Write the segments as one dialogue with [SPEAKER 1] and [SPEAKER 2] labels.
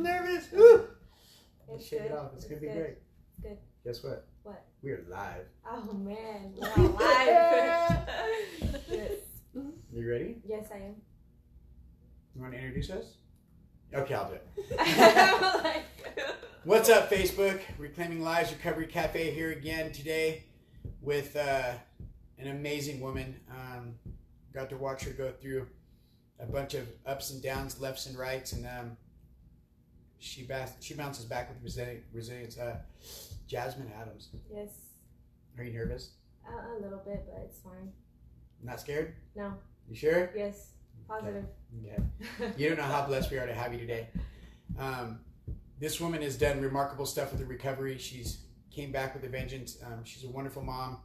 [SPEAKER 1] nervous. Woo!
[SPEAKER 2] It's
[SPEAKER 1] Shake
[SPEAKER 2] good.
[SPEAKER 1] it off. It's gonna be
[SPEAKER 2] good.
[SPEAKER 1] great.
[SPEAKER 2] It's good.
[SPEAKER 1] Guess what?
[SPEAKER 2] What?
[SPEAKER 1] We're live.
[SPEAKER 2] Oh man, we're all live. Yes.
[SPEAKER 1] You ready?
[SPEAKER 2] Yes, I am.
[SPEAKER 1] You want to introduce us? Okay, I'll do it.
[SPEAKER 2] I'm like,
[SPEAKER 1] What's up, Facebook? Reclaiming Lives Recovery Cafe here again today with an amazing woman. Got to watch her go through a bunch of ups and downs, lefts and rights, and she bounces back with resilience. Jasmine Adams.
[SPEAKER 2] yes.
[SPEAKER 1] Are you nervous?
[SPEAKER 2] A little bit, but it's fine.
[SPEAKER 1] Not scared?
[SPEAKER 2] No.
[SPEAKER 1] You sure?
[SPEAKER 2] Yes. Positive.
[SPEAKER 1] Okay. You don't know how blessed we are to have you today. This woman has done remarkable stuff with her recovery. She's came back with a vengeance. She's a wonderful mom.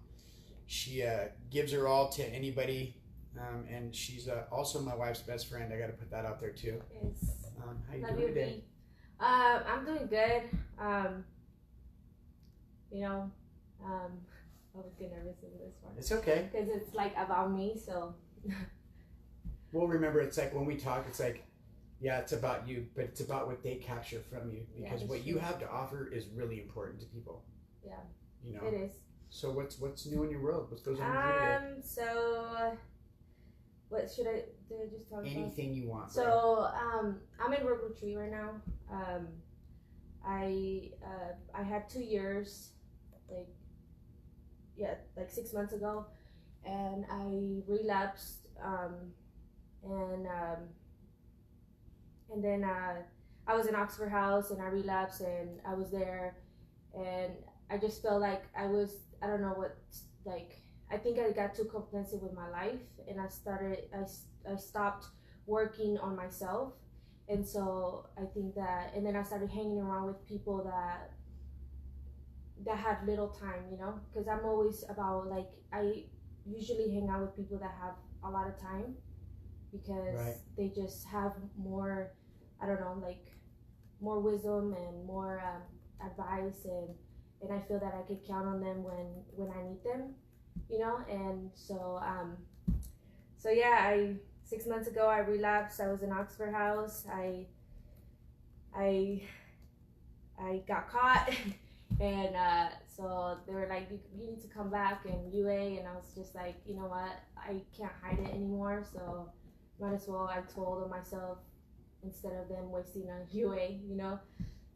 [SPEAKER 1] She gives her all to anybody, and she's also my wife's best friend. I got to put that out there too.
[SPEAKER 2] Yes.
[SPEAKER 1] How you
[SPEAKER 2] Love
[SPEAKER 1] doing
[SPEAKER 2] you,
[SPEAKER 1] today?
[SPEAKER 2] B. I'm doing good. I always get nervous in this one
[SPEAKER 1] It's okay.
[SPEAKER 2] because it's like about me. So.
[SPEAKER 1] Well, remember, it's like when we talk, it's like, yeah, it's about you, but it's about what they capture from you, because
[SPEAKER 2] Yeah,
[SPEAKER 1] what you
[SPEAKER 2] true.
[SPEAKER 1] have to offer is really important to people.
[SPEAKER 2] Yeah.
[SPEAKER 1] You know.
[SPEAKER 2] It is.
[SPEAKER 1] So what's new in your world? What goes on with you today?
[SPEAKER 2] So what did I just talk about?
[SPEAKER 1] Anything you want. Bro.
[SPEAKER 2] So I'm in work retreat right now. I had 2 years, like 6 months ago, and I relapsed, and then I was in Oxford House and I relapsed, and I was there, and I just felt like I don't know what, like, I think I got too complacent with my life, and I stopped working on myself. And so I think that, and then I started hanging around with people that had little time, you know, because I'm always about, like, I usually hang out with people that have a lot of time, because
[SPEAKER 1] Right.
[SPEAKER 2] they just have more, I don't know, like, more wisdom and more advice, and I feel that I could count on them when I need them, you know. And so yeah, 6 months ago I relapsed. I was in Oxford House. I got caught, and so they were like, you need to come back and UA, and I was just like, you know what, I can't hide it anymore, so might as well. I told myself, instead of them wasting a UA, you know.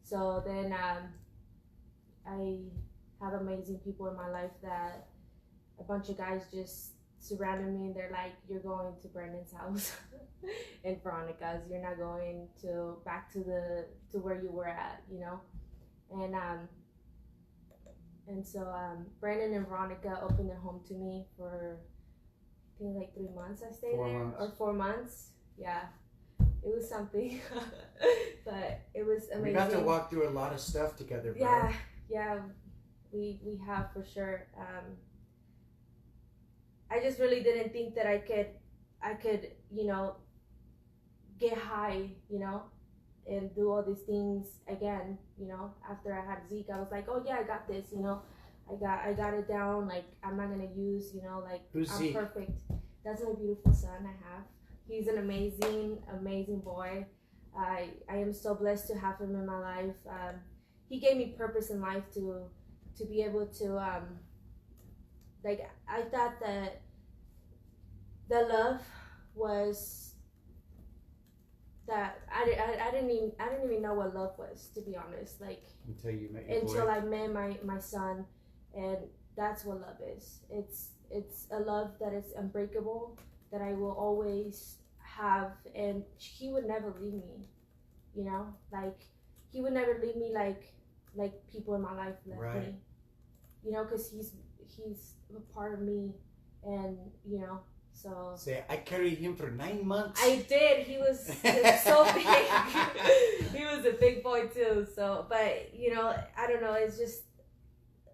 [SPEAKER 2] So then I have amazing people in my life, that a bunch of guys just surrounded me, and they're like, you're going to Brandon's house and Veronica's, you're not going back to where you were at, you know. And so Brandon and Veronica opened their home to me for, I think, like 3 months I stayed
[SPEAKER 1] 4
[SPEAKER 2] there.
[SPEAKER 1] months.
[SPEAKER 2] Or 4 months. Yeah, it was something. But it was amazing.
[SPEAKER 1] We got to walk through a lot of stuff together, bro.
[SPEAKER 2] Yeah, we have, for sure. I just really didn't think that I could, you know, get high, you know, and do all these things again, you know. After I had Zeke, I was like, oh yeah, I got this, you know. I got it down. Like, I'm not gonna use, you know, like,
[SPEAKER 1] Who's
[SPEAKER 2] I'm
[SPEAKER 1] Zeke?
[SPEAKER 2] perfect. That's my beautiful son I have. He's an amazing boy. I am so blessed to have him in my life. He gave me purpose in life to be able to, like, I thought that the love was that I didn't even know what love was, to be honest. Like,
[SPEAKER 1] Until you met your
[SPEAKER 2] until
[SPEAKER 1] boy.
[SPEAKER 2] I met my son, and that's what love is. It's a love that is unbreakable, that I will always have, and he would never leave me, you know. Like, he would never leave me like people in my life left
[SPEAKER 1] Right.
[SPEAKER 2] me, you know, because he's a part of me, and, you know. So
[SPEAKER 1] Say, I carried him for 9 months.
[SPEAKER 2] I did. He was so big. He was a big boy too. So, but, you know, I don't know. It's just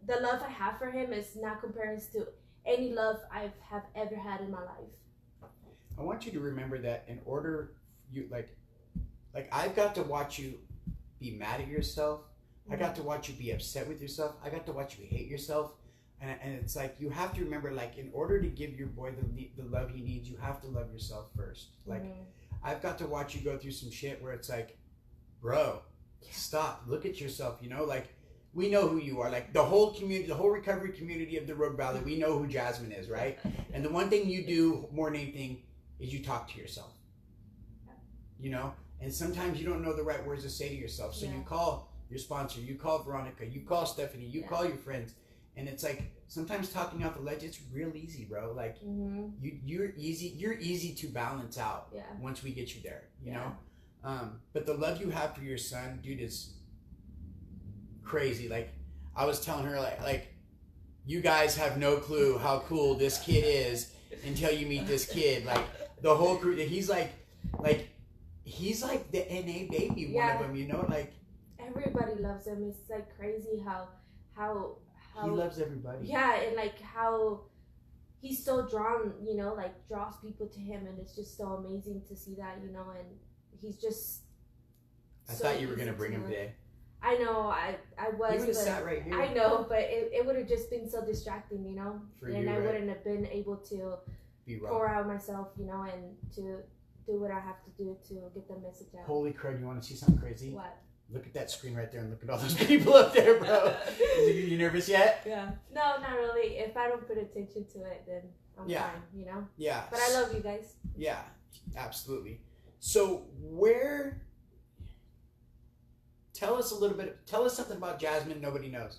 [SPEAKER 2] the love I have for him is not comparing to any love I have ever had in my life.
[SPEAKER 1] I want you to remember that in order you like I've got to watch you be mad at yourself. I got to watch you be upset with yourself. I got to watch you hate yourself. And it's like, you have to remember, like, in order to give your boy the love he needs, you have to love yourself first. Like, I've got to watch you go through some shit where it's like, bro, Stop. Look at yourself. You know, like we know who you are. Like the whole community, the whole recovery community of the Rogue Valley, we know who Jasmine is, right? And the one thing you do more than anything is you talk to yourself. You know, and sometimes you don't know the right words to say to yourself, so you call your sponsor, you call Veronica, you call Stephanie, you call your friends, and it's like sometimes talking out the ledge, it's real easy, bro. Like you're easy to balance out once we get you there, you know. But the love you have for your son, dude, is crazy. Like I was telling her, like you guys have no clue how cool this kid is until you meet this kid. Like the whole crew, he's like the NA baby, one of them, you know, like
[SPEAKER 2] everybody loves him. It's like crazy how
[SPEAKER 1] he loves everybody.
[SPEAKER 2] Yeah, and like how he's so drawn, you know, like draws people to him, and it's just so amazing to see that, you know, and he's just.
[SPEAKER 1] I thought you were gonna bring him today.
[SPEAKER 2] I know, I was.
[SPEAKER 1] He would have sat right here.
[SPEAKER 2] I know, but it would have just been so distracting, you know,
[SPEAKER 1] and
[SPEAKER 2] I wouldn't have been able to pour out myself, you know, and to do what I have to do to get the message out.
[SPEAKER 1] Holy crud, you want to see something crazy?
[SPEAKER 2] What?
[SPEAKER 1] Look at that screen right there and look at all those people up there, bro. You nervous yet?
[SPEAKER 2] Yeah. No, not really. If I don't put attention to it, then I'm fine, you know?
[SPEAKER 1] Yeah.
[SPEAKER 2] But I love you guys.
[SPEAKER 1] Yeah, absolutely. So tell us something about Jasmine nobody knows.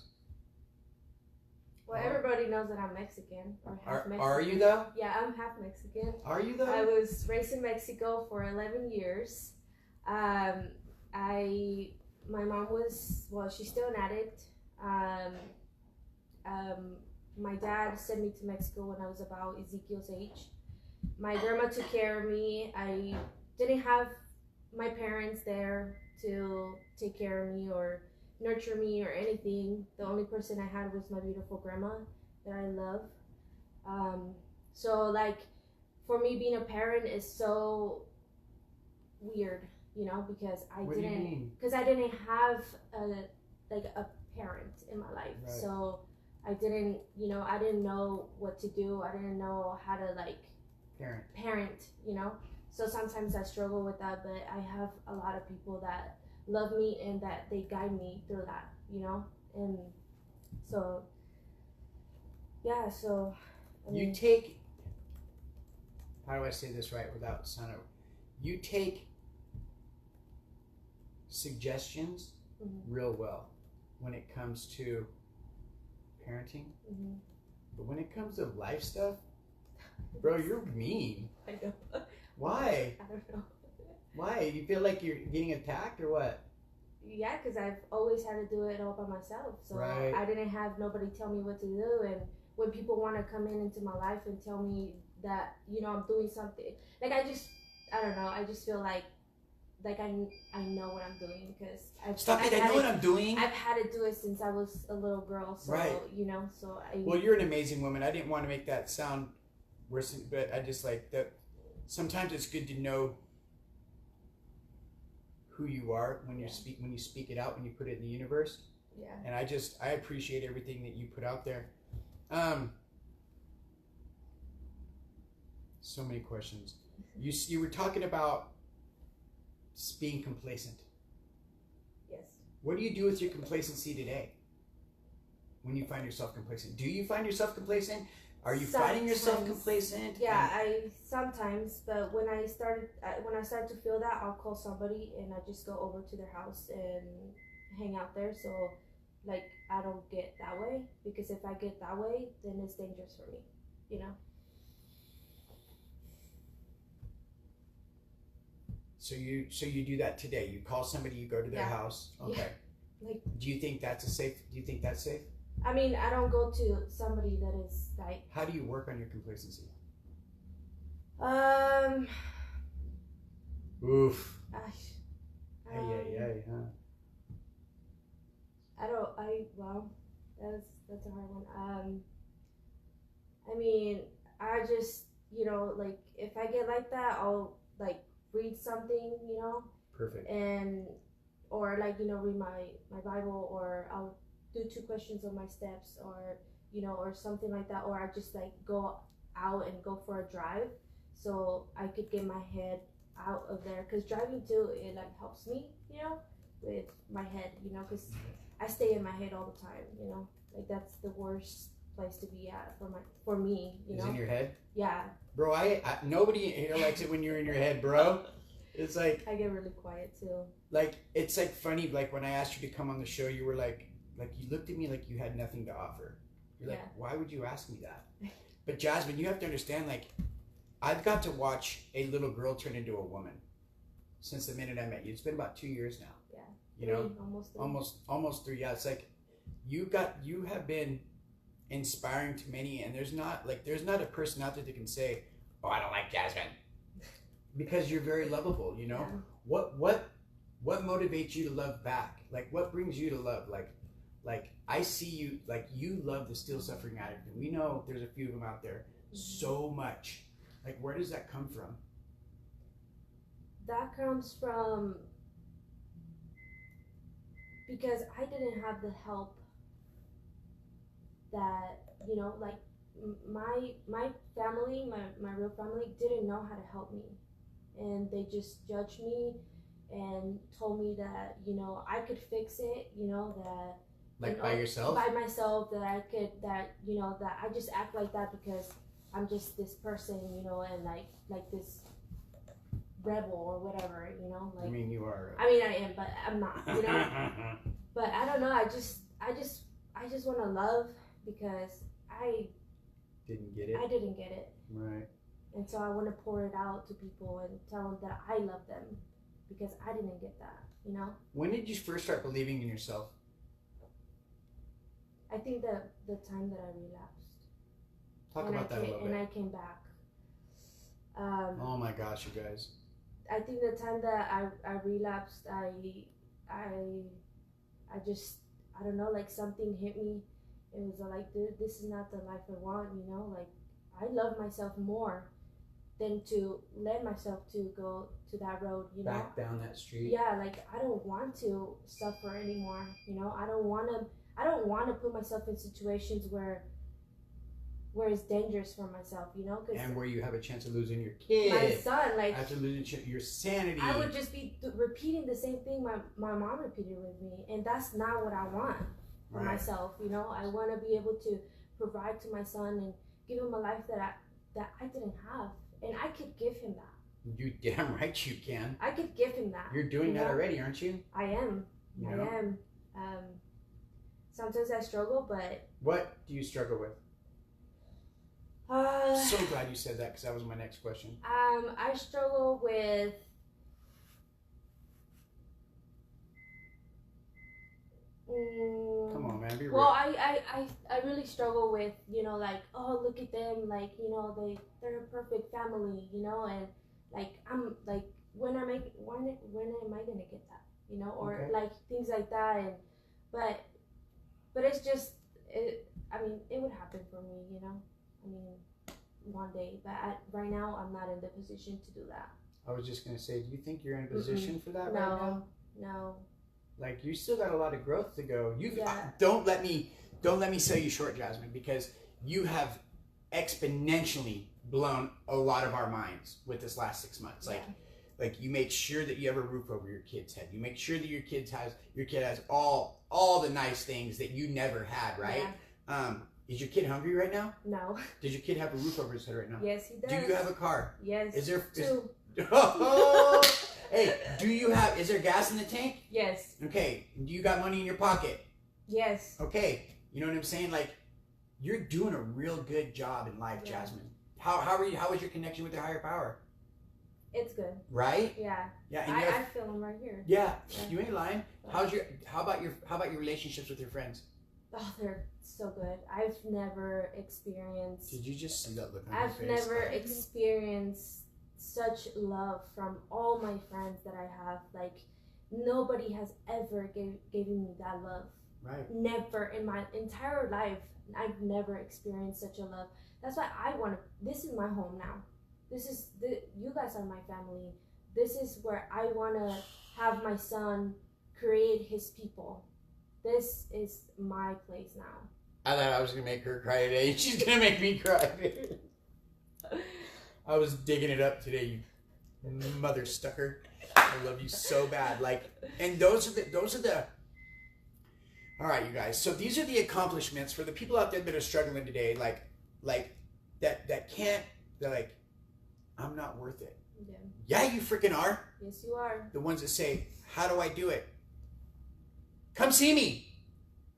[SPEAKER 2] Well, everybody knows that I'm Mexican or half Mexican.
[SPEAKER 1] Are you though?
[SPEAKER 2] Yeah, I'm half Mexican.
[SPEAKER 1] Are you though?
[SPEAKER 2] I was raised in Mexico for 11 years. My mom she's still an addict. My dad sent me to Mexico when I was about Ezekiel's age. My grandma took care of me. I didn't have my parents there to take care of me or nurture me or anything. The only person I had was my beautiful grandma that I love. So like for me, being a parent is so weird, you know, because I didn't have a parent in my life. Right. So I didn't know what to do. I didn't know how to like parent, you know. So sometimes I struggle with that, but I have a lot of people that love me and that they guide me through that, you know. And so I mean,
[SPEAKER 1] you take, how do I say this right without sounding, you take suggestions real well when it comes to parenting, but when it comes to life stuff, bro, you're mean.
[SPEAKER 2] I know.
[SPEAKER 1] Why?
[SPEAKER 2] I don't know.
[SPEAKER 1] Why? You feel like you're getting attacked or what?
[SPEAKER 2] Yeah, because I've always had to do it all by myself. So I didn't have nobody tell me what to do. And when people want to come into my life and tell me that, you know, I'm doing something, like I don't know. I just feel like I know what I'm doing because
[SPEAKER 1] I know what I'm doing.
[SPEAKER 2] I've had to do it since I was a little girl. So, you know, so
[SPEAKER 1] Well, you're an amazing woman. I didn't want to make that sound worse, but I just like that. Sometimes it's good to know who you are when you speak it out, when you put it in the universe.
[SPEAKER 2] Yeah.
[SPEAKER 1] And I appreciate everything that you put out there. So many questions. You were talking about being complacent.
[SPEAKER 2] Yes.
[SPEAKER 1] What do you do with your complacency today? When you find yourself complacent, do you find yourself complacent? Are you finding yourself complacent?
[SPEAKER 2] Yeah, I sometimes, but when I start to feel that, I'll call somebody and I just go over to their house and hang out there. So, like, I don't get that way, because if I get that way, then it's dangerous for me, you know.
[SPEAKER 1] So you do that today. You call somebody, you go to their house. Okay.
[SPEAKER 2] Yeah. Like,
[SPEAKER 1] do you think that's safe?
[SPEAKER 2] I mean, I don't go to somebody that is like.
[SPEAKER 1] How do you work on your complacency? Oof.
[SPEAKER 2] Well, that's a hard one. I mean, I just, you know, like if I get like that, I'll like read something, you know.
[SPEAKER 1] Perfect.
[SPEAKER 2] Or like, you know, read my Bible, or I'll do 2 questions on my steps, or, you know, or something like that, or I just like go out and go for a drive so I could get my head out of there, because driving too, it like helps me, you know, with my head, you know, because I stay in my head all the time, you know, like that's the worst place to be at for me, you know.
[SPEAKER 1] Is in your head?
[SPEAKER 2] Yeah.
[SPEAKER 1] Bro, I nobody here likes it when you're in your head, bro. It's like
[SPEAKER 2] I get really quiet too.
[SPEAKER 1] Like it's like funny. Like when I asked you to come on the show, you were like you looked at me like you had nothing to offer. You're like, why would you ask me that? But Jasmine, you have to understand. Like, I've got to watch a little girl turn into a woman since the minute I met you. It's been about 2 years now.
[SPEAKER 2] Yeah.
[SPEAKER 1] You know,
[SPEAKER 2] almost 3.
[SPEAKER 1] 3. Yeah, it's like you have been inspiring to many, and there's not a person out there that can say, "Oh, I don't like Jasmine," because you're very lovable. You know, what motivates you to love back? Like, what brings you to love? Like I see you, like you love the still suffering addict, and we know there's a few of them out there so much. Like, where does that come from?
[SPEAKER 2] That comes from because I didn't have the help that, you know, like my family, my real family didn't know how to help me, and they just judged me and told me that, you know, I could fix it, you know, that
[SPEAKER 1] like,
[SPEAKER 2] you know,
[SPEAKER 1] by yourself?
[SPEAKER 2] By myself, that I could, that, you know, that I just act like that because I'm just this person, you know, and like this rebel or whatever, you know, like.
[SPEAKER 1] I mean, you are.
[SPEAKER 2] I mean, I am, but I'm not, you know. But I don't know. I just want to love because I
[SPEAKER 1] didn't get it.
[SPEAKER 2] I didn't get it.
[SPEAKER 1] Right.
[SPEAKER 2] And so I want to pour it out to people and tell them that I love them because I didn't get that, you know.
[SPEAKER 1] When did you first start believing in yourself?
[SPEAKER 2] I think that the time that I relapsed.
[SPEAKER 1] Talk about that a little bit.
[SPEAKER 2] And I came back.
[SPEAKER 1] Oh my gosh, you guys.
[SPEAKER 2] I think the time that I relapsed, I just, I don't know, like something hit me. It was like, this is not the life I want, you know. Like, I love myself more than to let myself to go to that road, you know.
[SPEAKER 1] Back down that street.
[SPEAKER 2] Yeah, like I don't want to suffer anymore, you know. I don't want to put myself in situations where it's dangerous for myself, you know.
[SPEAKER 1] And where you have a chance of losing your kid.
[SPEAKER 2] My son, like.
[SPEAKER 1] After losing your sanity.
[SPEAKER 2] I would just be repeating the same thing my mom repeated with me, and that's not what I want for myself, you know. I want to be able to provide to my son and give him a life that I didn't have, and I could give him that.
[SPEAKER 1] You damn right you can.
[SPEAKER 2] I could give him that.
[SPEAKER 1] You're doing that already, aren't you?
[SPEAKER 2] I am.
[SPEAKER 1] You
[SPEAKER 2] I
[SPEAKER 1] know?
[SPEAKER 2] am. Sometimes I struggle, but.
[SPEAKER 1] What do you struggle with? So glad you said that, because that was my next question.
[SPEAKER 2] I struggle with.
[SPEAKER 1] Come on, man, be real.
[SPEAKER 2] Well, I really struggle with, you know, like, oh, look at them, like, you know, they're a perfect family, you know, and like I'm like, when am I gonna get that, you know, or like things like that, and but it's just I mean, it would happen for me, you know, I mean, one day, but right now I'm not in the position to do that.
[SPEAKER 1] I was just gonna say, do you think you're in a position for that right now?
[SPEAKER 2] No.
[SPEAKER 1] Like, you still got a lot of growth to go. Don't let me sell you short, Jasmine, because you have exponentially blown a lot of our minds with this last 6 months. Like you make sure that you have a roof over your kid's head. You make sure that your kid has all the nice things that you never had, right? Yeah. Is your kid hungry right now?
[SPEAKER 2] No.
[SPEAKER 1] Does your kid have a roof over his head right now?
[SPEAKER 2] Yes, he does.
[SPEAKER 1] Do you have a car?
[SPEAKER 2] Yes.
[SPEAKER 1] Is there
[SPEAKER 2] two?
[SPEAKER 1] Hey, is there gas in the tank?
[SPEAKER 2] Yes.
[SPEAKER 1] Okay. Do you got money in your pocket?
[SPEAKER 2] Yes.
[SPEAKER 1] Okay. You know what I'm saying? Like, you're doing a real good job in life, Jasmine. How are you? How is your connection with the higher power?
[SPEAKER 2] It's good.
[SPEAKER 1] Right?
[SPEAKER 2] Yeah.
[SPEAKER 1] Yeah. And
[SPEAKER 2] I feel him right here.
[SPEAKER 1] Yeah. You ain't lying. How about your relationships with your friends?
[SPEAKER 2] Oh, they're so good. I've never experienced.
[SPEAKER 1] Did you just see that look on your face?
[SPEAKER 2] I've never experienced such love from all my friends that I have. Like, nobody has ever given me that love.
[SPEAKER 1] Right.
[SPEAKER 2] Never in my entire life. I've never experienced such a love. That's why this is my home now. You guys are my family. This is where I want to have my son create his people. This is my place now.
[SPEAKER 1] I thought I was going to make her cry today. She's going to make me cry. I was digging it up today. Mother stucker. I love you so bad. Like, and those are the. All right, you guys. So these are the accomplishments for the people out there that are struggling today. Like that can't. They're like, I'm not worth it. Yeah, you freaking are.
[SPEAKER 2] Yes, you are.
[SPEAKER 1] The ones that say, how do I do it? Come see me.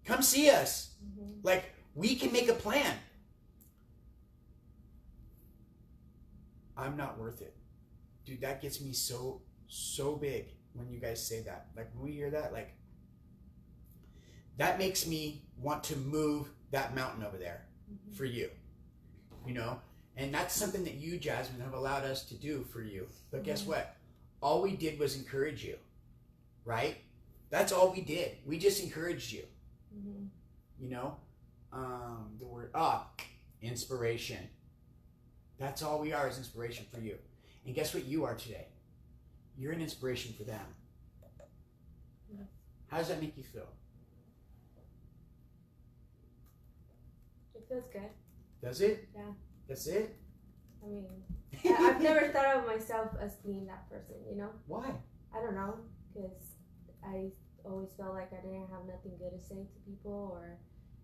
[SPEAKER 1] Come see us. Like, we can make a plan. I'm not worth it. Dude, that gets me so big when you guys say that. Like, when we hear that, like, that makes me want to move that mountain over there for you. You know? And that's something that you, Jasmine, have allowed us to do for you. But guess what? All we did was encourage you. Right? That's all we did. We just encouraged you. You know? The word, inspiration. That's all we are, is inspiration for you. And guess what you are today? You're an inspiration for them. How does that make you feel?
[SPEAKER 2] It feels good.
[SPEAKER 1] Does it?
[SPEAKER 2] Yeah.
[SPEAKER 1] That's it?
[SPEAKER 2] I mean, I've never thought of myself as being that person, you know?
[SPEAKER 1] Why?
[SPEAKER 2] I don't know, because I always felt like I didn't have nothing good to say to people, or,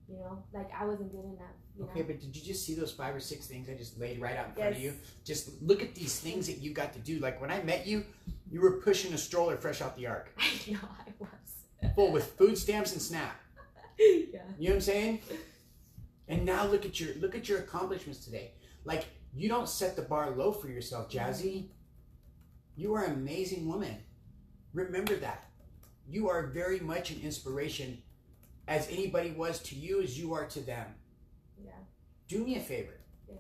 [SPEAKER 2] you know, like I wasn't good enough.
[SPEAKER 1] Okay, but did you just see those 5 or 6 things I just laid right out in front of you? Just look at these things that you got to do. Like when I met you, you were pushing a stroller fresh out the ark.
[SPEAKER 2] I know, I was.
[SPEAKER 1] Full with food stamps and Snap.
[SPEAKER 2] Yeah.
[SPEAKER 1] You know what I'm saying? And now look at your accomplishments today. Like, you don't set the bar low for yourself, Jazzy. You are an amazing woman. Remember that. You are very much an inspiration, as anybody was to you, as you are to them.
[SPEAKER 2] Yeah.
[SPEAKER 1] Do me a favor.
[SPEAKER 2] Yes.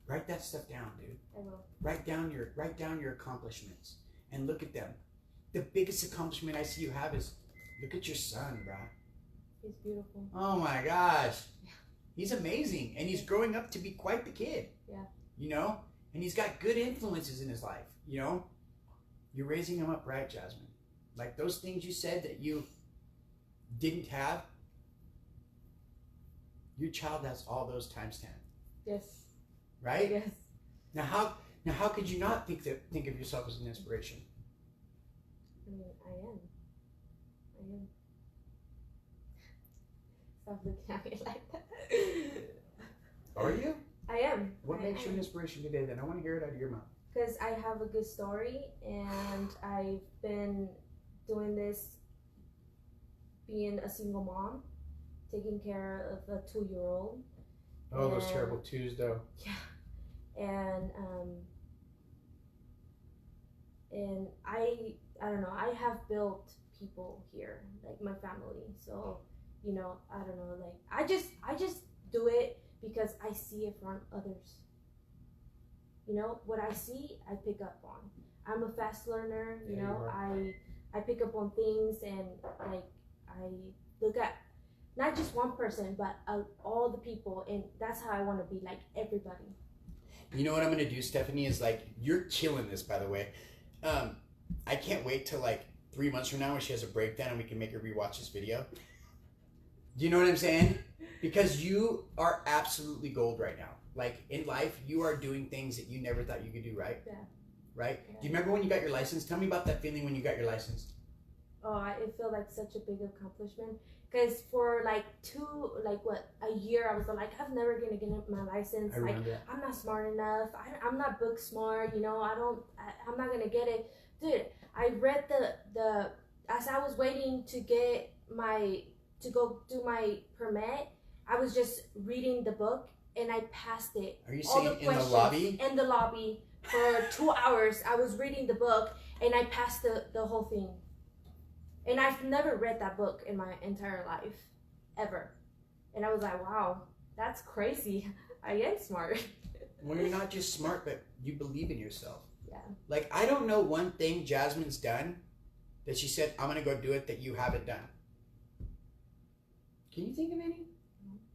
[SPEAKER 1] Write that stuff down, dude.
[SPEAKER 2] I will.
[SPEAKER 1] Write down your accomplishments and look at them. The biggest accomplishment I see you have is look at your son, bro.
[SPEAKER 2] He's beautiful.
[SPEAKER 1] Oh my gosh. He's amazing. And he's growing up to be quite the kid.
[SPEAKER 2] Yeah.
[SPEAKER 1] You know? And he's got good influences in his life. You know? You're raising him up right, Jasmine. Like those things you said that you didn't have, your child has all those times 10.
[SPEAKER 2] Yes.
[SPEAKER 1] Right?
[SPEAKER 2] Yes.
[SPEAKER 1] Now how could you not think of yourself as an inspiration?
[SPEAKER 2] I mean, I am. Stop looking at me like that.
[SPEAKER 1] Are you?
[SPEAKER 2] I am.
[SPEAKER 1] What makes you an inspiration today then? I want to hear it out of your mouth.
[SPEAKER 2] Because I have a good story, and I've been doing this being a single mom, taking care of a 2-year-old.
[SPEAKER 1] Oh, those terrible twos though.
[SPEAKER 2] Yeah. And I don't know, I have built people here, like my family. So, you know, I don't know, like I just do it because I see it from others. You know, what I see, I pick up on. I'm a fast learner, you know, I pick up on things, and like I look at not just one person, but all the people, and that's how I want to be, like everybody.
[SPEAKER 1] You know what I'm gonna do, Stephanie, is like, you're killing this, by the way. I can't wait till like 3 months from now when she has a breakdown and we can make her rewatch this video. Do you know what I'm saying? Because you are absolutely gold right now. Like in life, you are doing things that you never thought you could do, right?
[SPEAKER 2] Yeah.
[SPEAKER 1] Right?
[SPEAKER 2] Yeah.
[SPEAKER 1] Do you remember when you got your license? Tell me about that feeling when you got your license.
[SPEAKER 2] Oh, it felt like such a big accomplishment. Because for like a year, I was like, I'm never gonna get my license.
[SPEAKER 1] I remember that.
[SPEAKER 2] I'm not smart enough. I'm not book smart. You know, I'm not gonna get it, dude. I read the as I was waiting to get to go do my permit, I was just reading the book, and I passed it.
[SPEAKER 1] Are you saying in the lobby?
[SPEAKER 2] In the lobby for 2 hours. I was reading the book, and I passed the whole thing. And I've never read that book in my entire life, ever. And I was like, wow, that's crazy. I am smart.
[SPEAKER 1] Well, you're not just smart, but you believe in yourself.
[SPEAKER 2] Yeah.
[SPEAKER 1] Like, I don't know one thing Jasmine's done that she said, I'm going to go do it, that you haven't done. Can you think of any?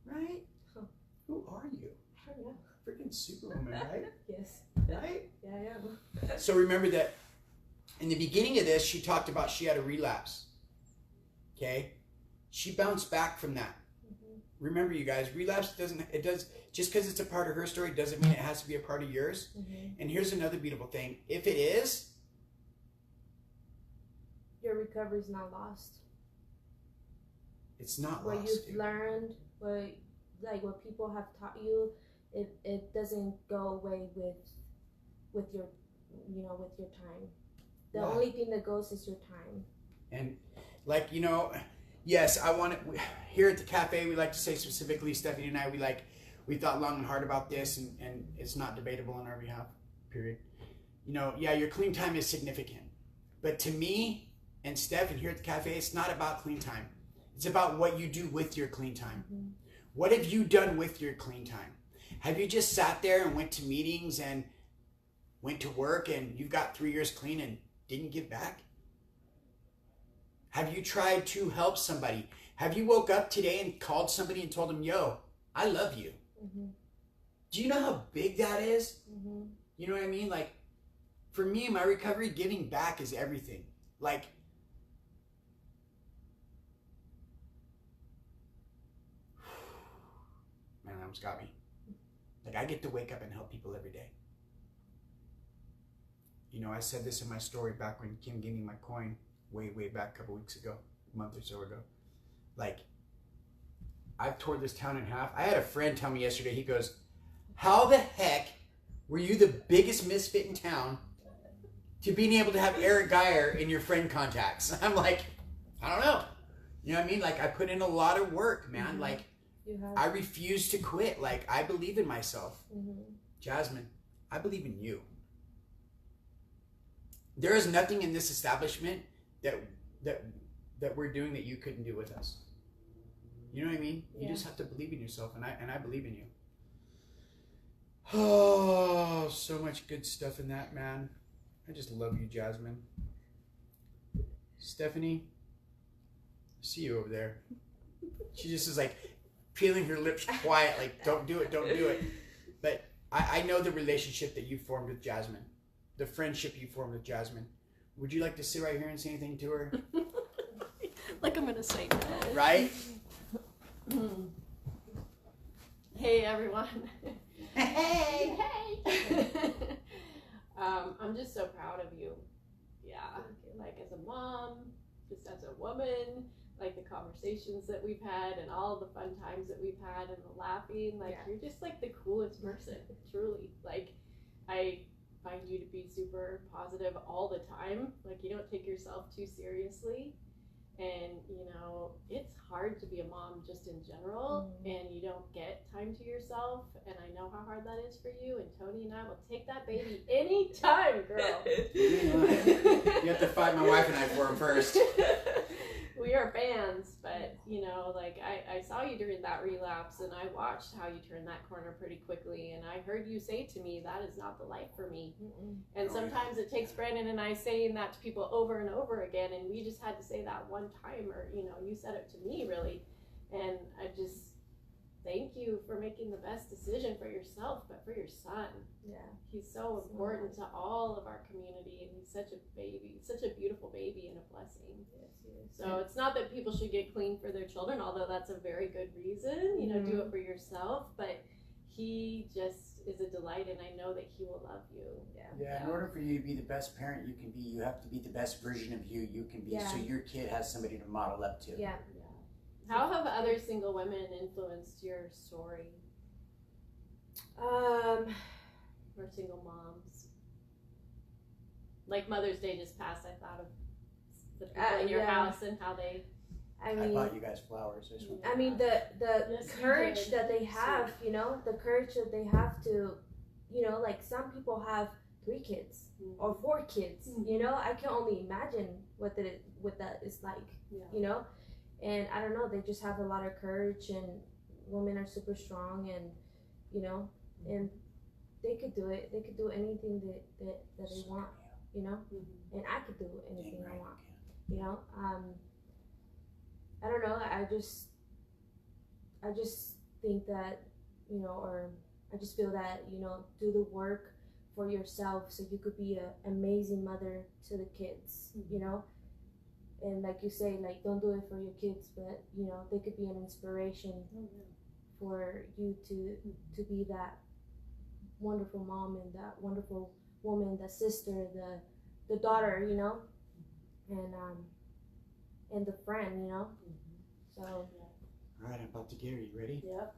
[SPEAKER 1] No. Right?
[SPEAKER 2] Huh.
[SPEAKER 1] Who are you?
[SPEAKER 2] I don't know.
[SPEAKER 1] Freaking superwoman, right?
[SPEAKER 2] Yes.
[SPEAKER 1] Right?
[SPEAKER 2] Yeah, I am.
[SPEAKER 1] So remember that in the beginning of this, she talked about she had a relapse. Okay? She bounced back from that. remember, you guys, relapse just because it's a part of her story doesn't mean it has to be a part of yours. And here's another beautiful thing. If it is,
[SPEAKER 2] your recovery is not lost.
[SPEAKER 1] It's not
[SPEAKER 2] what
[SPEAKER 1] lost.
[SPEAKER 2] You've learned, what people have taught you, it doesn't go away with your time. The only thing that goes is your time. And
[SPEAKER 1] yes, I want it. Here at the cafe, we like to say specifically, Stephanie and I, we thought long and hard about this, and it's not debatable on our behalf, period. Your clean time is significant. But to me and Steph, and here at the cafe, it's not about clean time. It's about what you do with your clean time. What have you done with your clean time? Have you just sat there and went to meetings and went to work and you've got 3 years clean and didn't give back? Have you tried to help somebody? Have you woke up today and called somebody and told them, yo, I love you? Do you know how big that is? You know what I mean? For me, my recovery, giving back is everything. Man, that almost got me. I get to wake up and help people every day. I said this in my story back when Kim gave me my coin way back a couple weeks ago, a month or so ago. I've tore this town in half. I had a friend tell me yesterday, he goes, how the heck were you the biggest misfit in town to being able to have Eric Geyer in your friend contacts? I'm like, I don't know. You know what I mean? I put in a lot of work, man. I refuse to quit. I believe in myself. Jasmine, I believe in you. There is nothing in this establishment that we're doing that you couldn't do with us. You know what I mean? You just have to believe in yourself, and I believe in you. Oh, so much good stuff in that, man. I just love you, Jasmine. Stephanie, I see you over there. She just is peeling her lips quiet, don't do it, don't do it. But I know the relationship that you formed with Jasmine, the friendship you formed with Jasmine. Would you like to sit right here and say anything to her?
[SPEAKER 3] I'm gonna say no.
[SPEAKER 1] Right?
[SPEAKER 3] Hey everyone.
[SPEAKER 1] Hey.
[SPEAKER 3] I'm just so proud of you. Yeah. As a mom, just as a woman, the conversations that we've had and all the fun times that we've had and the laughing, you're just the coolest person, truly. I find you to be super positive all the time. You don't take yourself too seriously. And, it's hard to be a mom just in general, and you don't get time to yourself. And I know how hard that is for you. And Tony and I will take that baby anytime, girl.
[SPEAKER 1] You have to fight my wife and I for him first.
[SPEAKER 3] We are fans, but I saw you during that relapse, and I watched how you turned that corner pretty quickly, and I heard you say to me, that is not the life for me. And sometimes it takes Brandon and I saying that to people over and over again, and we just had to say that one time, or you said it to me really, and I just thank you for making the best decision for yourself, but for your son.
[SPEAKER 2] Yeah,
[SPEAKER 3] he's so important to all of our community, and he's such a baby, such a beautiful baby, and a blessing.
[SPEAKER 2] Yes, he is.
[SPEAKER 3] So it's not that people should get clean for their children, although that's a very good reason, do it for yourself, but he just is a delight, and I know that he will love you.
[SPEAKER 4] Yeah, in order for you to be the best parent you can be, you have to be the best version of you can be, so your kid has somebody to model up to.
[SPEAKER 2] Yeah.
[SPEAKER 3] How have other single women influenced your story?
[SPEAKER 2] Or
[SPEAKER 3] single moms. Mother's Day just passed, I thought of the people in your house and how they...
[SPEAKER 4] I bought you guys flowers.
[SPEAKER 2] The courage that they have, the courage that they have to, some people have 3 kids or 4 kids, I can only imagine what that is like, and I don't know, they just have a lot of courage, and women are super strong, and, and they could do it. They could do anything that they want, and I could do anything I want, I don't know. I just think that, or I just feel that, do the work for yourself so you could be an amazing mother to the kids, and like you say, like don't do it for your kids, but you know they could be an inspiration for you to be that wonderful mom and that wonderful woman, the sister, the daughter, you know, and the friend, you know. So.
[SPEAKER 1] All right, I'm about to get her. You ready?
[SPEAKER 3] Yep.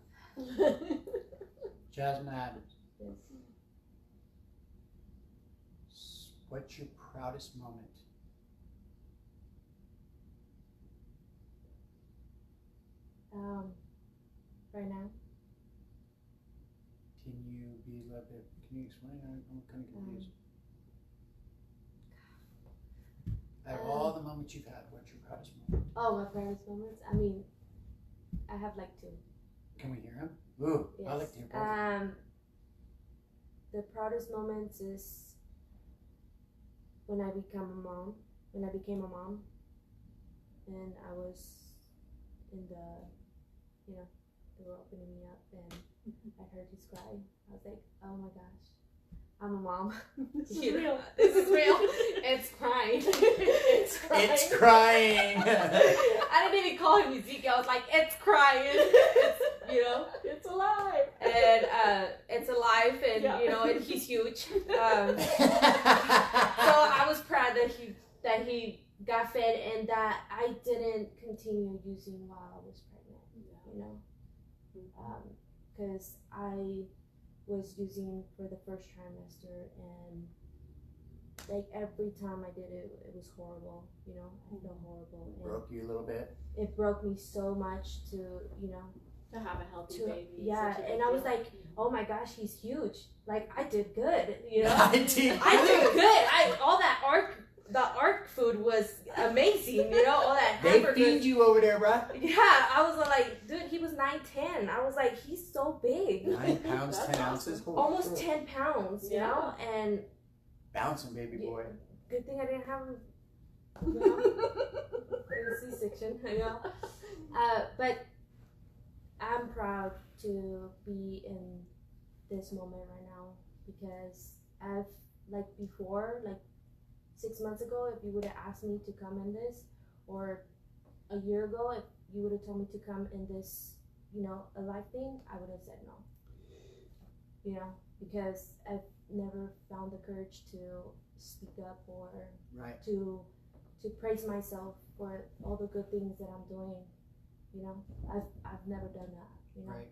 [SPEAKER 4] Jasmine,
[SPEAKER 2] Yes.
[SPEAKER 4] what's your proudest moment?
[SPEAKER 2] Right now.
[SPEAKER 4] Can you explain? I'm kind of confused. Out of all the moments you've had, what's your proudest moment?
[SPEAKER 2] Oh, my proudest moments. I mean, I have like two.
[SPEAKER 4] Can we hear him? Ooh,
[SPEAKER 2] Yes.
[SPEAKER 4] I like to hear both.
[SPEAKER 2] The proudest moments is when I became a mom. When I became a mom, and I was in the, you know, they were opening me up, and I heard his cry. I was like, oh my gosh, I'm a mom.
[SPEAKER 3] This is
[SPEAKER 2] You know,
[SPEAKER 3] real.
[SPEAKER 2] This is real. It's crying.
[SPEAKER 3] It's crying.
[SPEAKER 1] It's crying.
[SPEAKER 2] I didn't even call him Ezekiel. I was like, it's crying. It's, you know,
[SPEAKER 3] It's alive.
[SPEAKER 2] and it's alive, and
[SPEAKER 3] Yeah.
[SPEAKER 2] you know, and he's huge. So I was proud that he got fed, and that I didn't continue using while I was pregnant. You know, because I was using for the first trimester, and like every time I did it, it was horrible. You know, I felt horrible. And
[SPEAKER 4] Broke you a little bit.
[SPEAKER 2] it broke me so much to, you know,
[SPEAKER 3] To have a healthy
[SPEAKER 2] to,
[SPEAKER 3] baby. is
[SPEAKER 2] yeah,
[SPEAKER 3] such a big
[SPEAKER 2] and I was
[SPEAKER 3] deal.
[SPEAKER 2] like, oh my gosh, he's huge. Like I did good, you know.
[SPEAKER 1] I did
[SPEAKER 2] I did
[SPEAKER 1] good.
[SPEAKER 2] good. All that the ARC food was amazing, you know. All that
[SPEAKER 1] They
[SPEAKER 2] hamburger.
[SPEAKER 1] feed you over there, bruh.
[SPEAKER 2] Yeah, I was like, dude, he was 9'10". I was like, he's so big,
[SPEAKER 1] 9 pounds,
[SPEAKER 3] That's
[SPEAKER 1] 10
[SPEAKER 3] awesome.
[SPEAKER 1] ounces. Holy
[SPEAKER 2] almost
[SPEAKER 1] crap.
[SPEAKER 2] 10 pounds, you
[SPEAKER 3] Yeah.
[SPEAKER 2] know. And
[SPEAKER 4] Bouncing, baby boy.
[SPEAKER 2] good thing I didn't have him, you know, in a C-section, you know. But I'm proud to be in this moment right now, because I've, like before, like 6 months ago, if you would have asked me to come in this, or a year ago, if you would have told me to come in this, you know, a life thing, I would have said no. You know, because I've never found the courage to speak up, or
[SPEAKER 1] Right.
[SPEAKER 2] to praise myself for all the good things that I'm doing. You know, I've never done that. You know.
[SPEAKER 1] Right.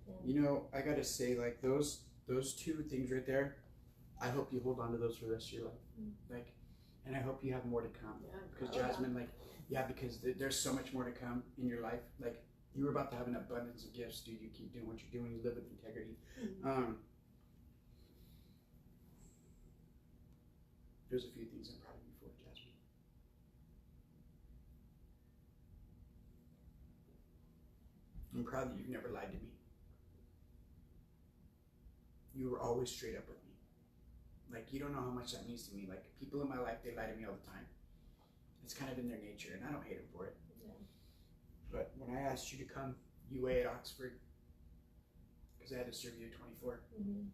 [SPEAKER 2] And
[SPEAKER 1] You know, I gotta say, like those two things right there, I hope you hold on to those for the rest of your life. Like, and I hope you have more to come.
[SPEAKER 3] Yeah.
[SPEAKER 1] Because
[SPEAKER 3] Oh, yeah.
[SPEAKER 1] Jasmine, like, yeah, because there's so much more to come in your life. Like, you were about to have an abundance of gifts, dude. You keep doing what you're doing. You live with integrity. There's a few things I'm proud of you for, Jasmine. I'm proud that you've never lied to me. You were always straight up with me. Like, you don't know how much that means to me. Like, people in my life, they lie to me all the time. It's kind of in their nature, and I don't hate them for it.
[SPEAKER 2] Yeah.
[SPEAKER 1] But when I asked you to come UA at Oxford, because I had to serve you at 24,
[SPEAKER 2] Mhm.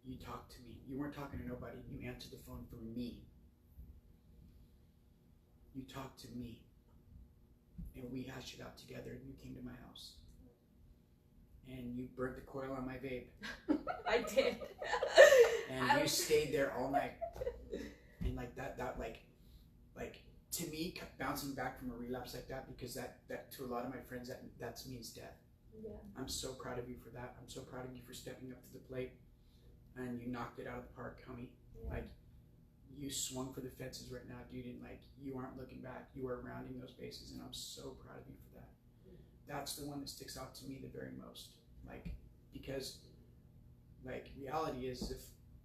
[SPEAKER 1] you talked to me. You weren't talking to nobody. You answered the phone for me. You talked to me. And we hashed it out together, and you came to my house. And you burnt the coil on my vape.
[SPEAKER 2] I did.
[SPEAKER 1] And you stayed there all night. And like that to me, bouncing back from a relapse like that, because that to a lot of my friends, that means death.
[SPEAKER 2] Yeah.
[SPEAKER 1] I'm so proud of you for that. I'm so proud of you for stepping up to the plate, and you knocked it out of the park, homie.
[SPEAKER 2] Yeah.
[SPEAKER 1] Like, you swung for the fences right now, dude, and like, you aren't looking back. You are rounding those bases, and I'm so proud of you for that. That's the one that sticks out to me the very most. Like, because like, reality is,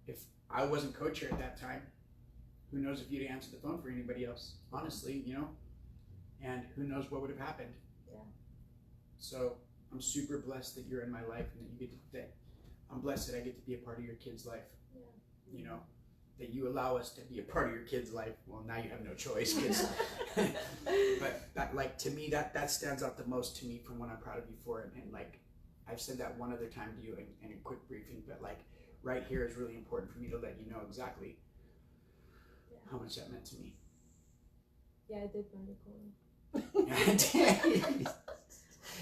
[SPEAKER 1] if I wasn't co-chair at that time, who knows if you'd answered the phone for anybody else, honestly, you know? And who knows what would have happened.
[SPEAKER 2] Yeah.
[SPEAKER 1] So I'm super blessed that you're in my life, and that you get to, I'm blessed that I get to be a part of your kid's life.
[SPEAKER 2] Yeah.
[SPEAKER 1] You know, that you allow us to be a part of your kid's life. Well, now you have no choice, 'cause but that, like, to me, that stands out the most to me from what I'm proud of you for. And like, I've said that one other time to you in a quick briefing, but like, right here is really important for me to let you know exactly how much that meant to me.
[SPEAKER 2] Yeah, I did burn the corner.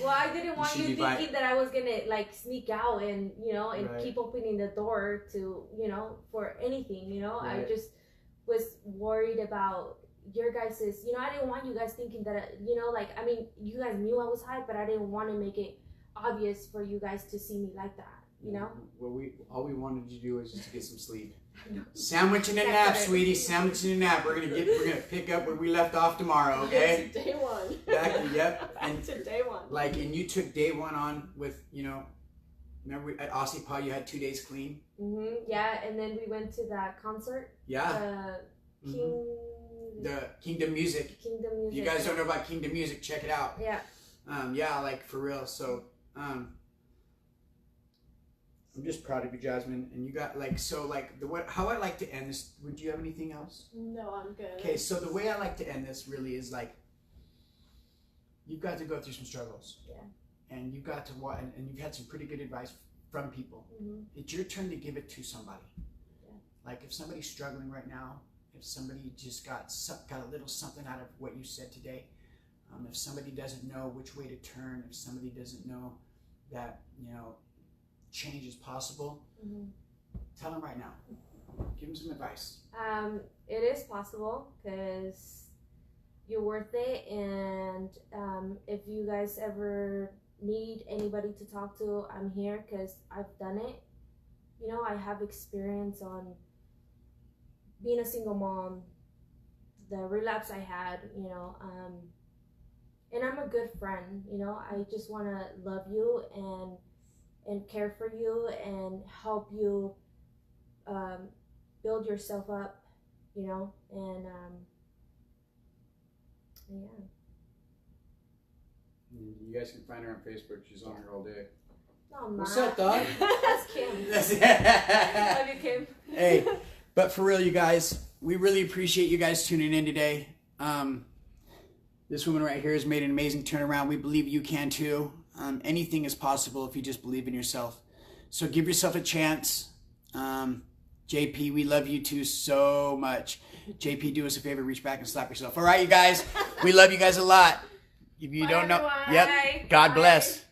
[SPEAKER 2] Well, I didn't want you thinking that I was gonna like sneak out and
[SPEAKER 1] Right.
[SPEAKER 2] keep opening the door to for anything.
[SPEAKER 1] Right.
[SPEAKER 2] I just was worried about your guys's. I didn't want you guys thinking that I mean, you guys knew I was high, but I didn't want to make it obvious for you guys to see me like that.
[SPEAKER 1] Well, all we wanted to do was just to get some sleep. Sandwich and a nap, sweetie. Sandwich and a nap. We're gonna pick up where we left off tomorrow. Okay.
[SPEAKER 3] Day one.
[SPEAKER 1] Yep.
[SPEAKER 3] And to day one.
[SPEAKER 1] Like, and you took day one on with Remember at Aussie Pa you had 2 days clean.
[SPEAKER 2] Yeah, and then we went to that concert.
[SPEAKER 1] Yeah. The Kingdom Music. If you guys don't know about Kingdom Music, check it out.
[SPEAKER 2] Yeah.
[SPEAKER 1] Yeah, like for real. So, I'm just proud of you, Jasmine. And you got how I like to end this. Would you have anything else?
[SPEAKER 3] No, I'm good.
[SPEAKER 1] Okay, so the way I like to end this really is like, you've got to go through some struggles.
[SPEAKER 2] Yeah.
[SPEAKER 1] And you've got to and you've had some pretty good advice from people. It's your turn to give it to somebody.
[SPEAKER 2] Yeah.
[SPEAKER 1] Like if somebody's struggling right now, if somebody just got a little something out of what you said today, if somebody doesn't know which way to turn, if somebody doesn't know that change is possible, tell them right now. Give them some advice.
[SPEAKER 2] It is possible because you're worth it, and if you guys ever need anybody to talk to, I'm here because I've done it. I have experience on being a single mom, the relapse I had, and I'm a good friend. I just want to love you and care for you and help you build yourself up, and yeah.
[SPEAKER 1] You guys can find her on Facebook. She's on here all day.
[SPEAKER 2] No, I'm
[SPEAKER 1] What's
[SPEAKER 2] not.
[SPEAKER 1] up, dog?
[SPEAKER 2] That's Kim. Love you, Kim.
[SPEAKER 1] Hey, but for real, you guys, we really appreciate you guys tuning in today. This woman right here has made an amazing turnaround. We believe you can too. Anything is possible if you just believe in yourself. So give yourself a chance. JP, we love you too so much. JP, do us a favor, reach back and slap yourself. All right, you guys, we love you guys a lot. If you
[SPEAKER 2] Bye,
[SPEAKER 1] don't know,
[SPEAKER 2] everyone.
[SPEAKER 1] yep. God bless.